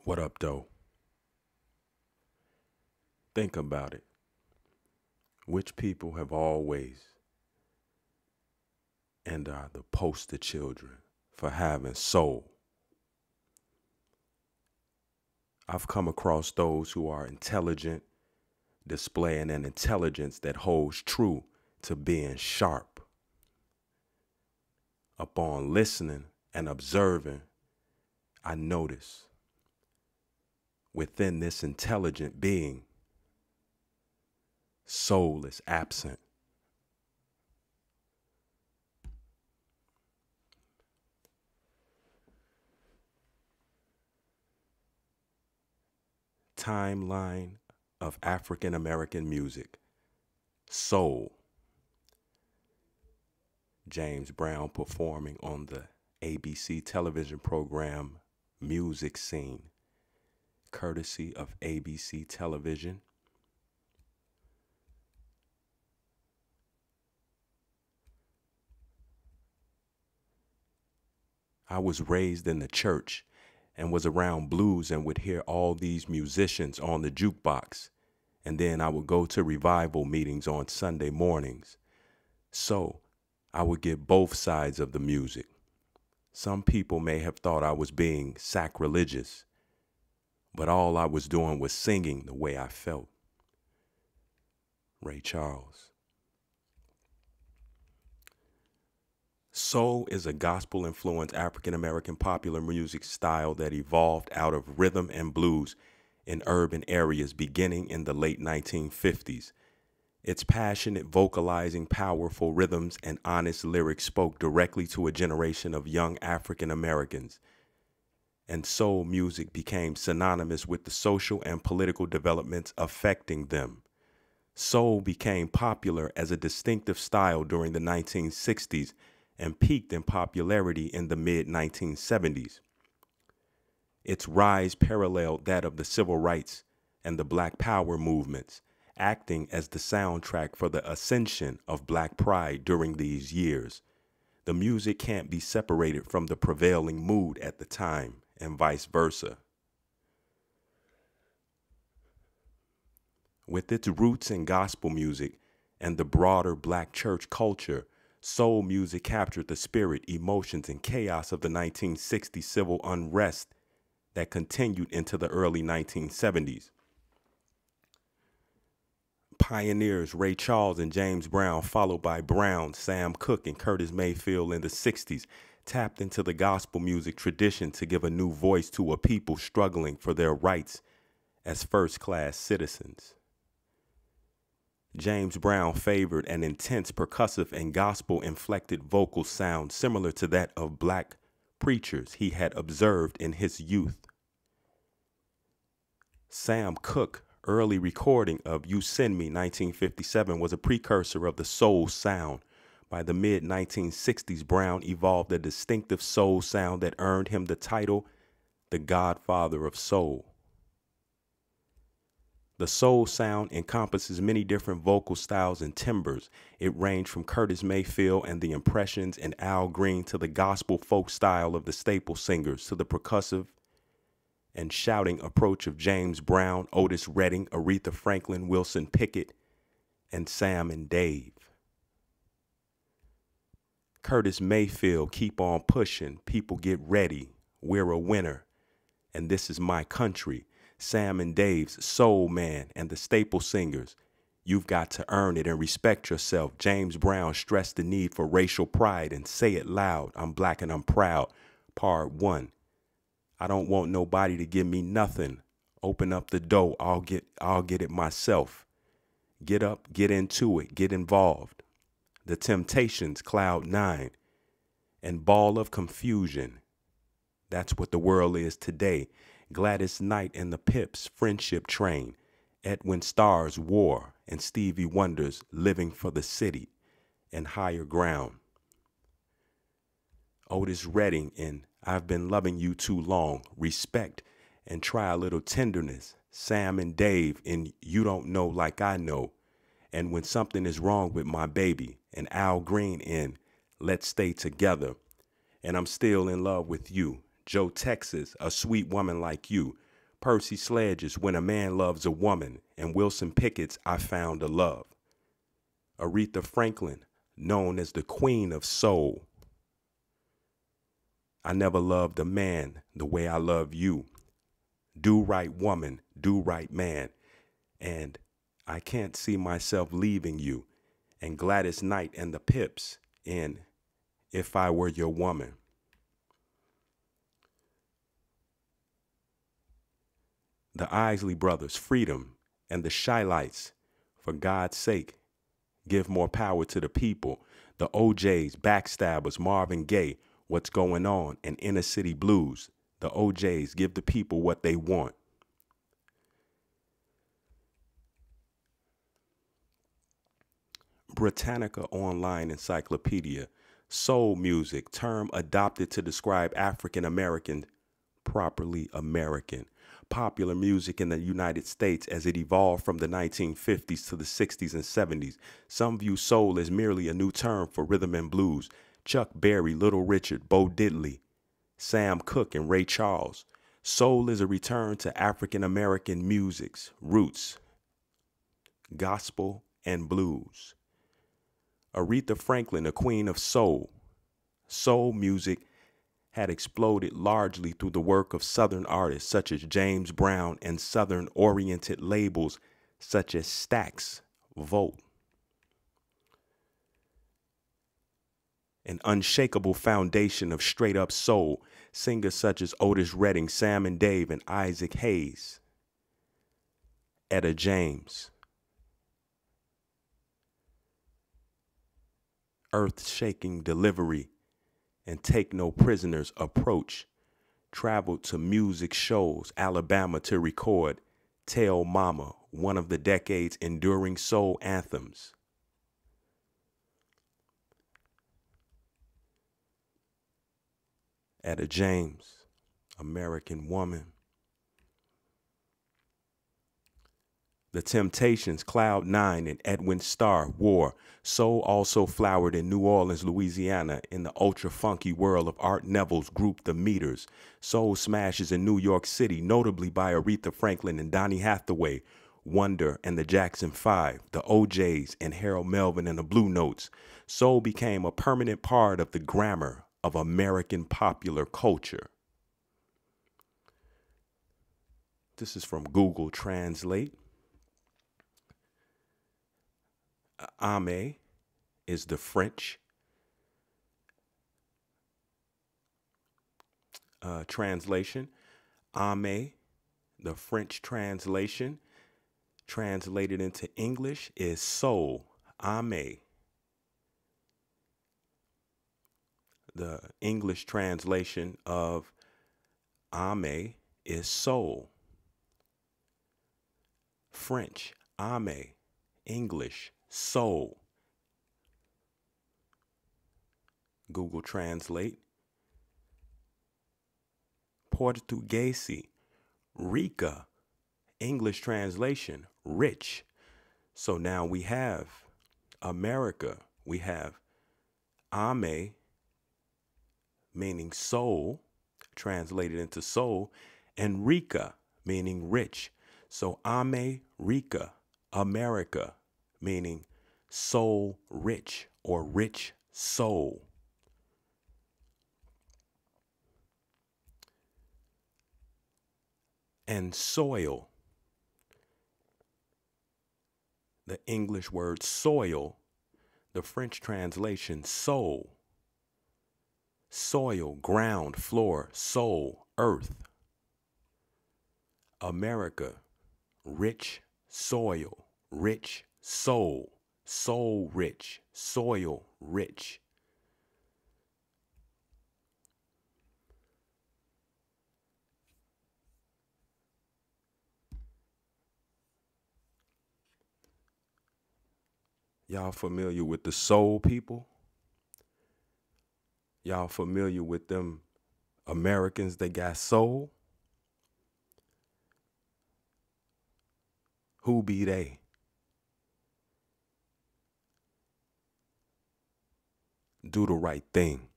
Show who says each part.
Speaker 1: What up, though? Think about it. Which people have always and are the poster children for having soul? I've come across those who are intelligent, displaying an intelligence that holds true to being sharp. Upon listening and observing, I notice within this intelligent being, soul is absent. Timeline of African American music. Soul. James Brown performing on the ABC television program Music Scene, courtesy of ABC television. I was raised in the church and was around blues and would hear all these musicians on the jukebox. And then I would go to revival meetings on Sunday mornings. So I would get both sides of the music. Some people may have thought I was being sacrilegious, but all I was doing was singing the way I felt. Ray Charles. Soul is a gospel-influenced African-American popular music style that evolved out of rhythm and blues in urban areas beginning in the late 1950s. Its passionate, vocalizing, powerful rhythms and honest lyrics spoke directly to a generation of young African Americans. And soul music became synonymous with the social and political developments affecting them. Soul became popular as a distinctive style during the 1960s and peaked in popularity in the mid-1970s. Its rise paralleled that of the civil rights and the Black Power movements, acting as the soundtrack for the ascension of Black pride during these years. The music can't be separated from the prevailing mood at the time, and vice versa. With its roots in gospel music and the broader Black church culture, soul music captured the spirit, emotions, and chaos of the 1960s civil unrest that continued into the early 1970s. Pioneers Ray Charles and James Brown, followed by Brown, Sam Cooke, and Curtis Mayfield in the 60s, tapped into the gospel music tradition to give a new voice to a people struggling for their rights as first-class citizens. James Brown favored an intense percussive and gospel-inflected vocal sound similar to that of Black preachers he had observed in his youth. Sam Cooke, early recording of You Send Me 1957 was a precursor of the soul sound. By the mid-1960s, Brown evolved a distinctive soul sound that earned him the title, the Godfather of Soul. The soul sound encompasses many different vocal styles and timbres. It ranged from Curtis Mayfield and the Impressions and Al Green to the gospel folk style of the Staple Singers to the percussive and shouting approach of James Brown, Otis Redding, Aretha Franklin, Wilson Pickett, and Sam and Dave. Curtis Mayfield, Keep On Pushing, People Get Ready, We're a Winner, and This Is My Country. Sam and Dave's Soul Man and the Staple Singers, You've Got to Earn It and Respect Yourself. James Brown stressed the need for racial pride and Say It Loud, I'm Black and I'm Proud, Part 1. I don't want nobody to give me nothing. Open up the door, I'll get it myself. Get up, get into it, get involved. The Temptations, Cloud 9, and Ball of Confusion. That's what the world is today. Gladys Knight and the Pips, Friendship Train, Edwin Starr's War, and Stevie Wonder's Living for the City and Higher Ground. Otis Redding in I've Been Loving You Too Long, Respect and Try a Little Tenderness. Sam and Dave in You Don't Know Like I Know, and When Something Is Wrong with My Baby, and Al Green in Let's Stay Together, and I'm Still in Love with You. Joe Texas, A Sweet Woman Like You, Percy Sledge's When a Man Loves a Woman, and Wilson Pickett's I Found a Love. Aretha Franklin, known as the Queen of Soul. I never loved a man the way I love you. Do right woman, do right man. And I can't see myself leaving you. And Gladys Knight and the Pips in If I Were Your Woman. The Isley Brothers, Freedom, and the Shylights, For God's Sake, Give More Power to the People. The OJs, Backstabbers, Marvin Gaye, What's Going On, and Inner City Blues. The OJs, Give the People What They Want. Britannica Online Encyclopedia, soul music, term adopted to describe African American, properly American, popular music in the United States as it evolved from the 1950s to the 60s and 70s. Some view soul as merely a new term for rhythm and blues. Chuck Berry, Little Richard, Bo Diddley, Sam Cooke, and Ray Charles. Soul is a return to African American music's roots, gospel and blues. Aretha Franklin, the Queen of Soul. Soul music had exploded largely through the work of Southern artists such as James Brown and Southern-oriented labels such as Stax, Volt. An unshakable foundation of straight-up soul, singers such as Otis Redding, Sam and Dave, and Isaac Hayes. Etta James. Earth-shaking delivery and take no prisoners approach. Traveled to music shows, Alabama to record Tell Mama, one of the decade's enduring soul anthems. Etta James, American Woman. The Temptations, Cloud Nine, and Edwin Starr, War. Soul also flowered in New Orleans, Louisiana, in the ultra-funky world of Art Neville's group The Meters. Soul smashes in New York City, notably by Aretha Franklin and Donny Hathaway, Wonder and the Jackson 5, the OJs, and Harold Melvin and the Blue Notes. Soul became a permanent part of the grammar of American popular culture. This is from Google Translate. Ame is the French translation. Ame, the French translation, translated into English is soul. Ame. The English translation of Ame is soul. French, Ame. English, soul. Google Translate. Portuguese, Rica. English translation, rich. So now we have America. We have Ame, meaning soul, translated into soul, and Rica, meaning rich. So Ame, Rica, America, meaning soul rich or rich soul. And soil, the English word soil, the French translation soul. Soil, ground, floor, soul, earth. America, rich soil, rich soul, soul rich, soil rich. Y'all familiar with the soul people? Y'all familiar with them Americans that got soul? Who be they? Do the right thing.